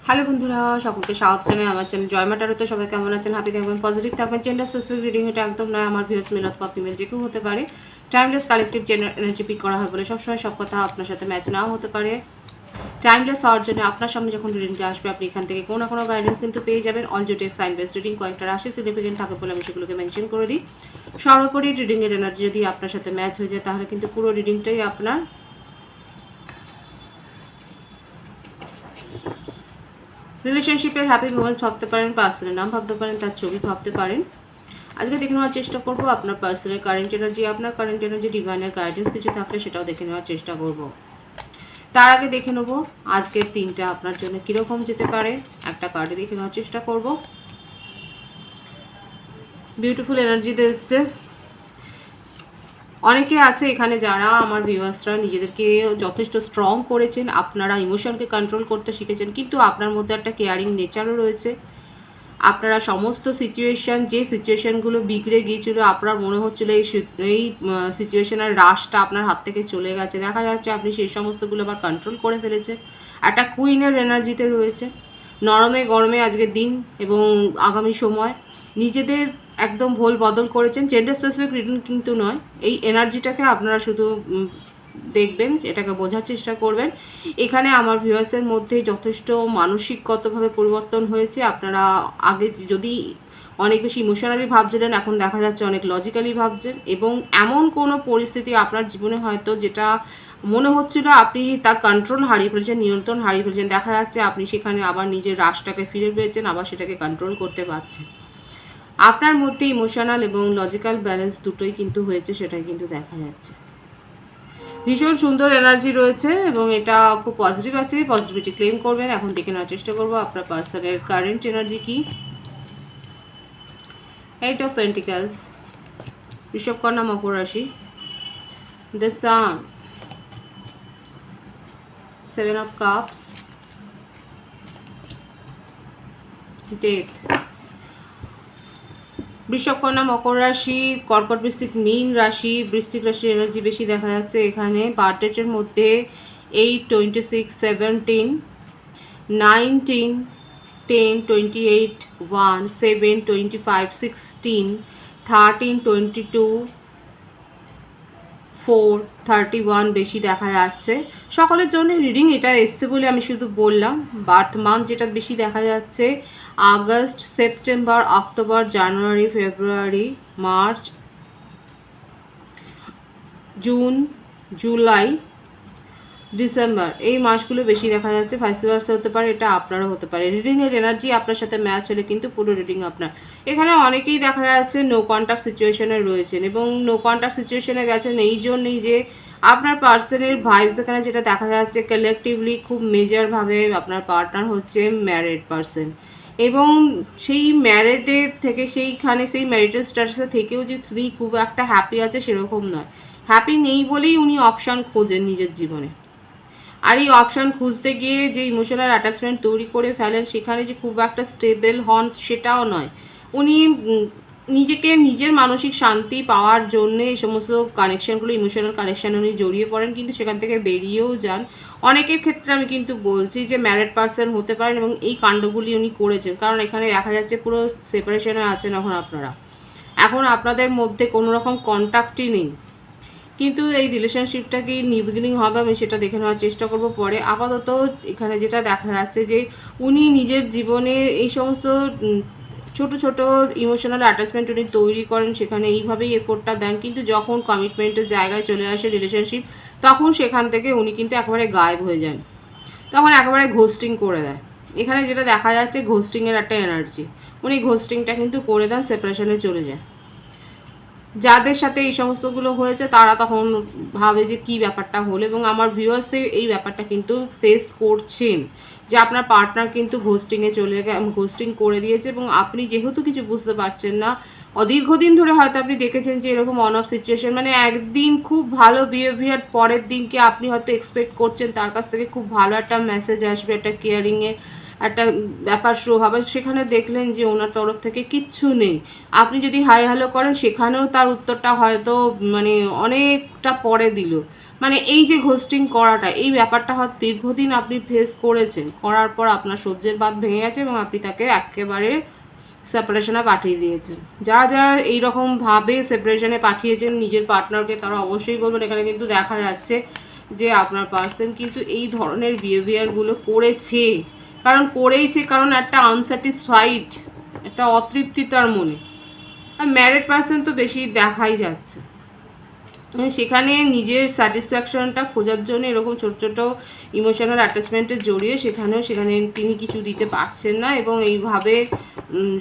Hello বন্ধুরা, সকলকে স্বাগত জানাই আমার চ্যানেল জয়মা ট্যারোতে। সবাই কেমন আছেন? হ্যাপি থাকবেন, পজিটিভ থাকবেন। জেন্ডার স্পেসিফিক রিডিং এটা একদম নয়। আমার ভিউয়ার্স মেল অথবা ফিমেল যে কেউ হতে পারে। Timeless collective gender energy pick করা হয় বলে সবসময় সব কথা আপনার সাথে ম্যাচ নাও হতে পারে। টাইমলেস হওয়ার জন্য আপনার সামনে যখন রিডিংটা আসবে, আপনি এখান থেকে কোনো না কোনো গাইডেন্স কিন্তু পেয়ে যাবেন। অল জোটেক সাইন বেস রিডিং কয়েকটা রাশি সিগনিফিকেন্ট থাকে বলে আমি সেগুলোকে মেনশন করে দিই। সর্বোপরি রিডিংয়ের এনার্জি যদি আপনার সাথে ম্যাচ হয়ে যায়, তাহলে কিন্তু পুরো রিডিংটাই আপনার। রিলেশনশিপের হ্যাপি মোমেন্ট ভাবতে পারেন, পার্সনের নাম ভাবতে পারেন, তার ছবি ভাবতে পারেন। আজকে দেখে নেওয়ার চেষ্টা করবো আপনার পার্সনের কারেন্ট এনার্জি, আপনার কারেন্ট এনার্জি ডিভাইনের গাইডেন্স কিছু থাকলে সেটাও দেখে নেওয়ার চেষ্টা করব। তার আগে দেখে নেবো আজকের দিনটা আপনার জন্য কীরকম যেতে পারে। একটা কার্ডে দেখে নেওয়ার চেষ্টা করব। বিউটিফুল এনার্জিতে এসছে। অনেকে আছে এখানে যারা আমার ভিউয়ার্সরা নিজেদেরকে যথেষ্ট স্ট্রং করেছেন, আপনারা ইমোশনকে কন্ট্রোল করতে শিখেছেন, কিন্তু আপনার মধ্যে একটা কেয়ারিং নেচারও রয়েছে। আপনারা সমস্ত সিচুয়েশান, যে সিচুয়েশানগুলো বিগড়ে গিয়েছিলো, আপনার মনে হচ্ছিলো এই সিচুয়েশানের রাশটা আপনার হাত থেকে চলে গেছে, দেখা যাচ্ছে আপনি সেই সমস্তগুলো আবার কন্ট্রোল করে ফেলেছেন। একটা কুইনের এনার্জিতে রয়েছে। নরমে গরমে আজকের দিন এবং আগামী সময় নিজেদের একদম ভোল বদল করেছেন। জেন্ডার স্পেসিফিক রিডিং কিন্তু নয়, এই এনার্জিটাকে আপনারা শুধু দেখবেন, এটাকে বোঝার চেষ্টা করবেন। এখানে আমার ভিউয়ার্সের মধ্যে যথেষ্ট মানসিকগতভাবে পরিবর্তন হয়েছে। আপনারা আগে যদি অনেক বেশি ইমোশনালি ভাবছিলেন, এখন দেখা যাচ্ছে অনেক লজিক্যালি ভাবছেন, এবং এমন কোনো পরিস্থিতি আপনার জীবনে হয়তো যেটা মনে হচ্ছিল আপনি তার কন্ট্রোল হারিয়ে ফেলেছেন, নিয়ন্ত্রণ হারিয়ে ফেলেছেন, দেখা যাচ্ছে আপনি সেখানে আবার নিজের রাশটাকে ফিরে পেয়েছেন, আবার সেটাকে কন্ট্রোল করতে পারছেন। আপনার মধ্যে ইমোশনাল এবং লজিক্যাল ব্যালেন্স দুটোই কিন্তু হয়েছে, সেটাই কিন্তু দেখা যাচ্ছে। ভীষণ সুন্দর এনার্জি রয়েছে এবং এটা খুব পজিটিভ আছে। পজিটিভিটি ক্লেম করবেন। এখন দেখে নেওয়ার চেষ্টা করবো আপনার পার্সনের কারেন্ট এনার্জি কি। এইট অফ পেন্টিক্যালস, ঋষভ কন্যা মকর রাশি, the sun, seven of cups, death. বৃষভ কন্যা মকর রাশি, কর্কট বৃশ্চিক মীন রাশি, বৃশ্চিক রাশির এনার্জি বেশি দেখা যাচ্ছে এখানে। বার্থ ডেটের মধ্যে 8, 26, 17, 19, 10, 28, 1, 7, 25, 16, 13, 22, 4, 31 বেশি দেখা যাচ্ছে। সকলের জন্য রিডিং এটা এসছে বলে আমি শুধু বললাম। বার্থ মান্থ যেটা বেশি দেখা যাচ্ছে আগস্ট, সেপ্টেম্বর, অক্টোবর, জানুয়ারি, ফেব্রুয়ারি, মার্চ, জুন, জুলাই, ডিসেম্বর, এই মাসগুলো বেশি দেখা যাচ্ছে। ভাইস ভার্সা হতে পারে, এটা আপনারও হতে পারে। রিডিংয়ের এনার্জি আপনার সাথে ম্যাচ হলে কিন্তু পুরো রিডিং আপনার। এখানে অনেকেই দেখা যাচ্ছে নো কন্ট্যাক্ট সিচুয়েশনে রয়েছেন এবং নো কন্ট্যাক্ট সিচুয়েশনে গেছেন এই জন্যই যে আপনার পার্সনের ভাইবস এখানে যেটা দেখা যাচ্ছে কালেকটিভলি খুব মেজরভাবে আপনার পার্টনার হচ্ছে ম্যারিড পার্সন, এবং সেই ম্যারিডের থেকে সেইখানে সেই ম্যারিটাল স্ট্যাটাসে থেকেও যে তিনি খুব একটা হ্যাপি আছে সেরকম নয়। হ্যাপি নেই বলেই উনি অপশান খোঁজেন নিজের জীবনে। আর এই অপশান খুঁজতে গিয়ে যে ইমোশনাল অ্যাটাচমেন্ট তৈরি করে ফেলেন, সেখানে যে খুব একটা স্টেবল হন সেটাও নয়। উনি নিজেকে নিজের মানসিক শান্তি পাওয়ার জন্য এই সমস্ত কানেকশানগুলো, ইমোশনাল কানেকশান উনি জড়িয়ে পড়েন, কিন্তু সেখান থেকে বেরিয়েও যান। অনেকের ক্ষেত্রে আমি কিন্তু বলছি যে ম্যারিড পার্সন হতে পারেন এবং এই কাণ্ডগুলি উনি করেছেন, কারণ এখানে দেখা যাচ্ছে পুরো সেপারেশনে আছেন এখন আপনারা। এখন আপনাদের মধ্যে কোনো রকম কন্ট্যাক্টই নেই, কিন্তু এই রিলেশনশিপটা কি নিউ বিগিনিং হবে আমি সেটা দেখে নেওয়ার চেষ্টা করব পরে। আপাতত এখানে যেটা দেখা যাচ্ছে যে উনি নিজের জীবনে এই সমস্ত ছোট ছোট ইমোশনাল অ্যাটাচমেন্ট উনি তৈরি করেন, সেখানে এইভাবেই এফোর্টটা দেন, কিন্তু যখন কমিটমেন্টের জায়গায় চলে আসে রিলেশনশিপ, তখন সেখান থেকে উনি কিন্তু একেবারে গায়েব হয়ে যান, তখন একেবারে ঘোস্টিং করে দেয়। এখানে যেটা দেখা যাচ্ছে ঘোস্টিংয়ের একটা এনার্জি, উনি ঘোস্টিংটা কিন্তু করে দেন, সেপারেশনে চলে যায়। যাদের সাথে এই সমস্তগুলো হয়েছে তারা তখন ভাবে যে কী ব্যাপারটা হলো, এবং আমার ভিউয়ার্সে এই ব্যাপারটা কিন্তু ফেস করছেন যে আপনার পার্টনার কিন্তু ঘোস্টিংয়ে ঘোস্টিং করে দিয়েছে, এবং আপনি যেহেতু কিছু বুঝতে পারছেন না, দীর্ঘদিন ধরে হয়তো আপনি দেখেছেন যে এরকম অন অফ সিচুয়েশন, মানে একদিন খুব ভালো বিহেভিয়ার, পরের দিনকে আপনি হয়তো এক্সপেক্ট করছেন তার কাছ থেকে খুব ভালো একটা মেসেজ আসবে, একটা কেয়ারিংয়ের একটা ব্যাপার শো হবে, সেখানে দেখলেন যে ওনার তরফ থেকে কিচ্ছু নেই। আপনি যদি হাই হ্যালো করেন সেখানেও তার উত্তরটা হয়তো মানে অনেকটা পরে দিল। মানে এই যে ঘোস্টিং করাটা, এই ব্যাপারটা হয়তো দীর্ঘদিন আপনি ফেস করেছেন, করার পর আপনার সহ্যের বাঁধ ভেঙে গেছে এবং আপনি তাকে একেবারে সেপারেশনে পাঠিয়ে দিয়েছেন। যারা যারা এইরকমভাবে সেপারেশনে পাঠিয়েছেন নিজের পার্টনারকে, তারা অবশ্যই বলবেন। এখানে কিন্তু দেখা যাচ্ছে যে আপনার পার্সন কিন্তু এই ধরনের বিহেভিয়ারগুলো করেছে, কারণ একটা আনস্যাটিসফাইড, একটা অতৃপ্তি তার মনে। আর ম্যারিড পার্সন তো বেশি দেখাই যাচ্ছে, সেখানে নিজের স্যাটিসফ্যাকশনটা খোঁজার জন্য এরকম ছোট ছোট ইমোশনাল অ্যাটাচমেন্টে জড়িয়ে সেখানে তিনি কিছু দিতে পারছেন না এবং এইভাবে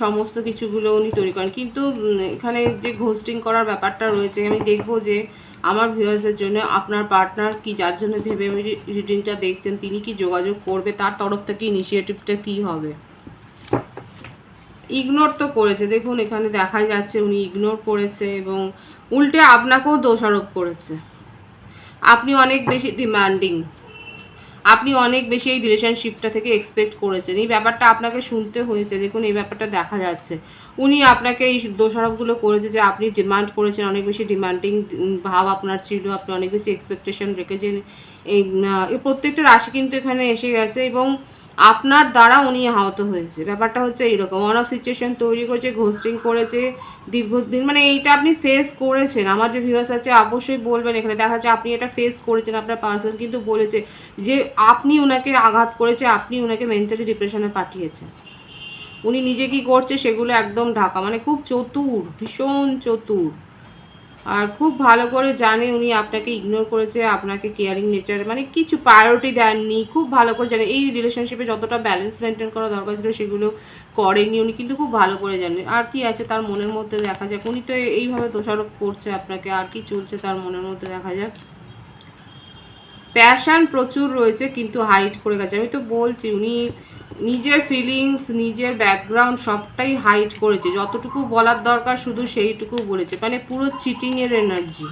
সমস্ত কিছুগুলো উনি তৈরি করেন। কিন্তু এখানে যে ঘোস্টিং করার ব্যাপারটা রয়েছে, আমি দেখবো যে আমার ভিউয়ার্সের জন্য আপনার পার্টনার কি, যার জন্য ভেবে রিডিংটা দেখছেন, তিনি কি যোগাযোগ করবে, তার তরফ থেকে ইনিশিয়েটিভটা কী হবে। ইগনোর তো করেছে, দেখুন এখানে দেখা যাচ্ছে উনি ইগনোর করেছে এবং উল্টে আপনাকেও দোষারোপ করেছে। আপনি অনেক বেশি ডিমান্ডিং, আপনি অনেক বেশি এই রিলেশনশিপটা থেকে এক্সপেক্ট করেছেন, এই ব্যাপারটা আপনাকে শুনতে হয়েছে। দেখুন এই ব্যাপারটা দেখা যাচ্ছে, উনি আপনাকে এই দোষারোপগুলো করেছে যে আপনি ডিমান্ড করেছেন, অনেক বেশি ডিমান্ডিং ভাব আপনার ছিল, আপনি অনেক বেশি এক্সপেকটেশন রেখেছেন। এই প্রত্যেকটা রাশি কিন্তু এখানে এসে গেছে এবং আপনার দ্বারা উনি আহত হয়েছে। ব্যাপারটা হচ্ছে এইরকম, অনেক সিচুয়েশন তৈরি করেছে, ঘোস্টিং করেছে দীর্ঘদিন, মানে এইটা আপনি ফেস করেছেন। আমার যে ভিউয়ার্স আছে অবশ্যই বলবেন, এখানে দেখা যাচ্ছে আপনি এটা ফেস করেছেন। আপনার পার্সন কিন্তু বলেছে যে আপনি ওনাকে আঘাত করেছে, আপনি ওনাকে মেন্টালি ডিপ্রেশনে পাঠিয়েছেন। উনি নিজে কি করছে সেগুলো একদম ঢাকা, মানে খুব চতুর, ভীষণ চতুর, আর খুব ভালো করে জানে উনি আপনাকে ইগনোর করেছে, আপনাকে কেয়ারিং নেচার মানে কিছু প্রায়োরিটি দেননি, খুব ভালো করে জানে। এই রিলেশনশিপে যতটা ব্যালেন্স মেনটেন করা দরকার ছিল সেগুলো করেননি উনি, কিন্তু খুব ভালো করে জানেন আর কি আছে তার মনের মধ্যে। দেখা যাক উনি তো এইভাবে দোষারোপ করছে আপনাকে, আর কি চলছে তার মনের মধ্যে দেখা যাক। প্যাশন প্রচুর রয়েছে কিন্তু হাইড করে গেছে, আমি তো বলছি উনি নিজের ফিলিংস, নিজের ব্যাকগ্রাউন্ড সবটাই হাইড করেছে, যতটুকু বলার দরকার শুধু সেইটুকু বলেছে। মানে পুরো চিটিংয়ের এনার্জি,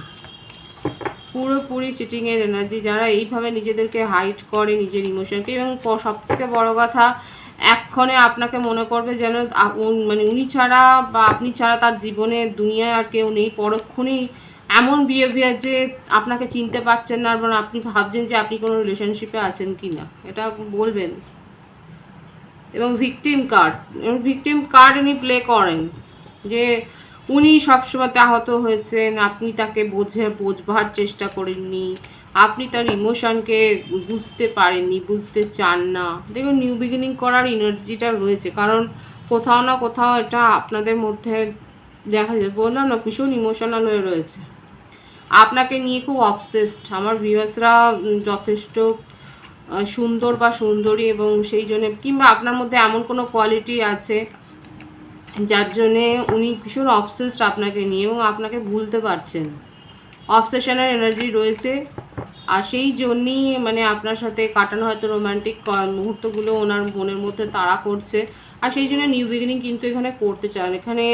পুরোপুরি চিটিংয়ের এনার্জি। যারা এইভাবে নিজেদেরকে হাইড করে নিজের ইমোশনকে, এবং সবথেকে বড় কথা এক্ষণে আপনাকে মনে করবে যেন মানে উনি ছাড়া বা আপনি ছাড়া তার জীবনে দুনিয়ায় আর কেউ নেই। পরক্ষণেই এমন বিহেভিয়ার যে আপনাকে চিনতে পারছেন না এবং আপনি ভাবছেন যে আপনি কোনো রিলেশনশিপে আছেন কি না, এটা বলবেন। এবং ভিকটিম কার্ড উনি প্লে করেন যে উনি সবসময় আহত হয়েছেন, আপনি তাকে বোঝবার চেষ্টা করেননি, আপনি তার ইমোশনকে বুঝতে পারেননি, বুঝতে চান না। দেখুন নিউ বিগিনিং করার এনার্জিটা রয়েছে, কারণ কোথাও না কোথাও এটা আপনাদের মধ্যে দেখা যায়, বললাম না ভীষণ ইমোশনাল হয়ে রয়েছে, আপনাকে নিয়ে খুব অবসেসড। আমার ভিউয়ার্সরা যথেষ্ট সুন্দর বা সুন্দরী এবং সেই জন্য, কিংবা আপনার মধ্যে এমন কোনো কোয়ালিটি আছে যার জন্যে উনি ভীষণ অবসেসড আপনাকে নিয়ে এবং আপনাকে ভুলতে পারছেন। অবসেশনের এনার্জি রয়েছে, আর সেই জন্যই মানে আপনার সাথে কাটানো হয়তো রোম্যান্টিক মুহূর্তগুলো ওনার মনের মধ্যে তাড়া করছে, আর সেই জন্য নিউ বিগিনিং কিন্তু এখানে করতে চান। এখানে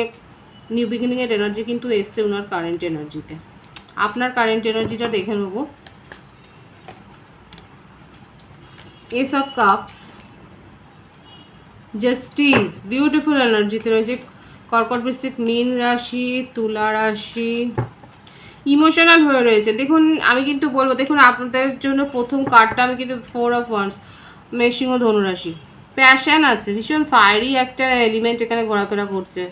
নিউ বিগিনিংয়ের এনার্জি কিন্তু এসছে ওনার কারেন্ট এনার্জিতে। আপনার কারেন্ট এনার্জিটা দেখে নেবো। Ace of cups, justice, beautiful এনার্জিতে রয়েছে। কর্কট বৃশ্চিক, মীন রাশি, তুলা রাশি, ইমোশনাল হয়ে রয়েছে। দেখুন আমি কিন্তু বলবো, দেখুন আপনাদের জন্য প্রথম কার্ডটা আমি কিন্তু 4 অফ ওয়ান্স, মেষিং ও ধনুরাশি। প্যাশন আছে, ভীষণ ফায়ারি একটা এলিমেন্ট এখানে ঘোরাফেরা করছে।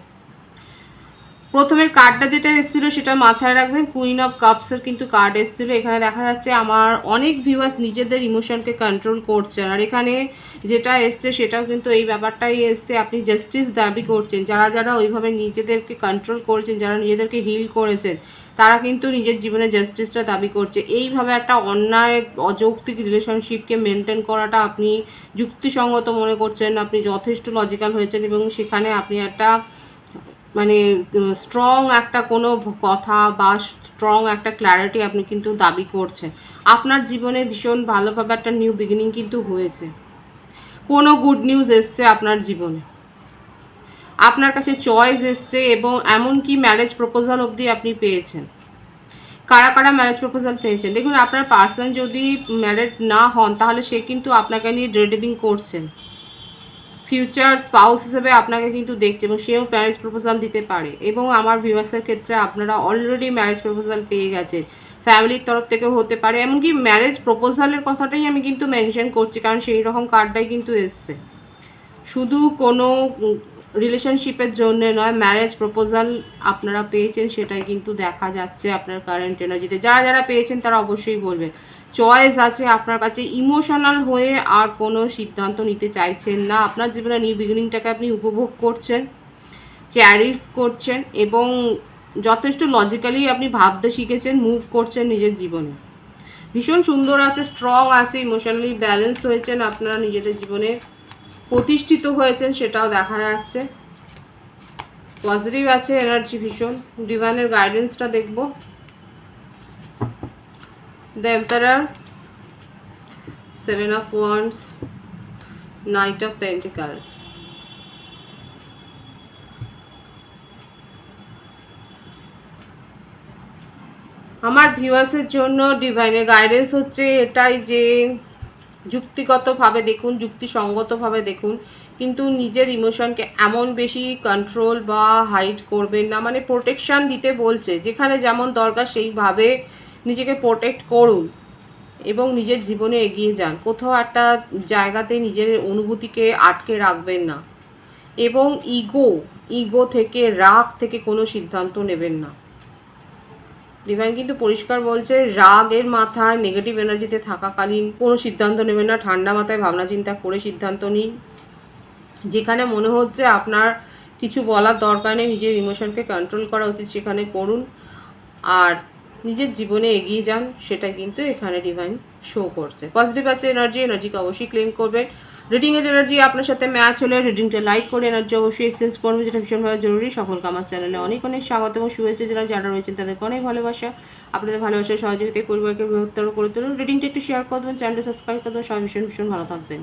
প্রথমের কার্ডটা যেটা এসেছিলো সেটা মাথায় রাখবেন, কুইন অফ কাপসের কিন্তু কার্ড এসেছিলো। এখানে দেখা যাচ্ছে আমার অনেক ভিউয়ার্স নিজেদের ইমোশনকে কন্ট্রোল করছে, আর এখানে যেটা এসছে সেটাও কিন্তু এই ব্যাপারটাই এসছে, আপনি জাস্টিস দাবি করছেন। যারা যারা ওইভাবে নিজেদেরকে কন্ট্রোল করেছেন, যারা নিজেদেরকে হিল করেছেন, তারা কিন্তু নিজের জীবনে জাস্টিসটা দাবি করছে। এইভাবে একটা অন্যায় অযৌক্তিক রিলেশনশিপকে মেনটেন করাটা আপনি যুক্তিসঙ্গত মনে করছেন, আপনি যথেষ্ট লজিক্যাল হয়েছেন এবং সেখানে আপনি একটা মানে স্ট্রং একটা কোনো কথা বা স্ট্রং একটা ক্ল্যারিটি আপনি কিন্তু দাবি করছেন। আপনার জীবনে ভীষণ ভালোভাবে একটা নিউ বিগিনিং কিন্তু হয়েছে, কোনো গুড নিউজ এসছে আপনার জীবনে, আপনার কাছে চয়েস এসছে এবং এমনকি ম্যারেজ প্রপোজাল অবধি আপনি পেয়েছেন। কারা কারা ম্যারেজ প্রপোজাল পেয়েছেন? দেখুন আপনার পার্সন যদি ম্যারেড না হন তাহলে সে কিন্তু আপনাকে নিয়ে ড্রেডিং করছেন, ফিউচার স্পাউস হিসেবে আপনাকে কিন্তু দেখছে এবং সেও ম্যারেজ প্রপোজাল দিতে পারে। এবং আমার ভিউয়ার্সের ক্ষেত্রে আপনারা অলরেডি ম্যারেজ প্রপোজাল পেয়ে গেছেন, ফ্যামিলির তরফ থেকেও হতে পারে। এমনকি ম্যারেজ প্রপোজালের কথাটাই আমি কিন্তু মেনশন করছি, কারণ সেই রকম কার্ডটাই কিন্তু এসছে। শুধু কোনো রিলেশনশিপের জন্য নয়, ম্যারেজ প্রপোজাল আপনারা পেয়েছেন সেটাই কিন্তু দেখা যাচ্ছে আপনার কারেন্ট এনার্জিতে। যারা যারা পেয়েছেন তারা অবশ্যই বলবেন। চয়েস আছে আপনার কাছে, ইমোশনাল হয়ে আর কোনো সিদ্ধান্ত নিতে চাইছেন না। আপনার জীবনে নিউ বিগিনিংটাকে আপনি উপভোগ করছেন, চ্যারিশ করছেন এবং যথেষ্ট লজিক্যালি আপনি ভাবতে শিখেছেন, মুভ করছেন নিজের জীবনে। ভীষণ সুন্দর আছে, স্ট্রং আছে, ইমোশনালি ব্যালেন্স হয়েছেন, আপনারা নিজেদের জীবনে প্রতিষ্ঠিত হয়েছেন সেটাও দেখা যাচ্ছে। পজিটিভ আছে এনার্জি ভীষণ। ডিভাইনের গাইডেন্সটা দেখব। The emperor, 7 of Wands, Knight of Pentacles। আমার ভিউয়ার্সের জন্য ডিভাইনের গাইডেন্স হচ্ছে এটাই যে যুক্তিগতভাবে দেখুন, যুক্তিসঙ্গতভাবে দেখুন, কিন্তু নিজের ইমোশনকে এমন বেশি কন্ট্রোল বা হাইড করবেন না। মানে প্রোটেকশান দিতে বলছে, যেখানে যেমন দরকার সেইভাবে নিজেকে প্রোটেক্ট করুন এবং নিজের জীবনে এগিয়ে যান। কোথাও একটা জায়গাতে নিজের অনুভূতিকে আটকে রাখবেন না এবং ইগো থেকে, রাগ থেকে কোনো সিদ্ধান্ত নেবেন না। ডিভাইন কিন্তু পরিষ্কার বলছে রাগের মাথায় নেগেটিভ এনার্জিতে থাকাকালীন কোনো সিদ্ধান্ত নেবেন না, ঠান্ডা মাথায় ভাবনা চিন্তা করে সিদ্ধান্ত নিন। যেখানে মনে হচ্ছে আপনার কিছু বলার দরকার নেই, নিজের ইমোশনকে কন্ট্রোল করা উচিত সেখানে করুন আর নিজের জীবনে এগিয়ে যান, সেটা কিন্তু এখানে ডিভাইন শো করছে। পজিটিভ আছে এনার্জিকে অবশ্যই ক্লেম করবেন। রিডিংয়ের এনার্জি আপনার সাথে ম্যাচ হলে রিডিংটা লাইক করে এনার্জি অবশ্যই এক্সচেঞ্জ করবেন, যেটা ভীষণভাবে জরুরি। সকলকে আমার চ্যানেলে অনেক অনেক স্বাগত এবং শুভেচ্ছা। যারা রয়েছেন তাদেরকে অনেক ভালোবাসা। আপনাদের ভালোবাসার সহযোগিতায় পরিবারকে বৃহত্তর করে তুলুন। রিডিংটা একটু শেয়ার করে দেবেন, চ্যানেলটা সাবস্ক্রাইব করে দেবেন। সবাই ভীষণ ভালো থাকবেন।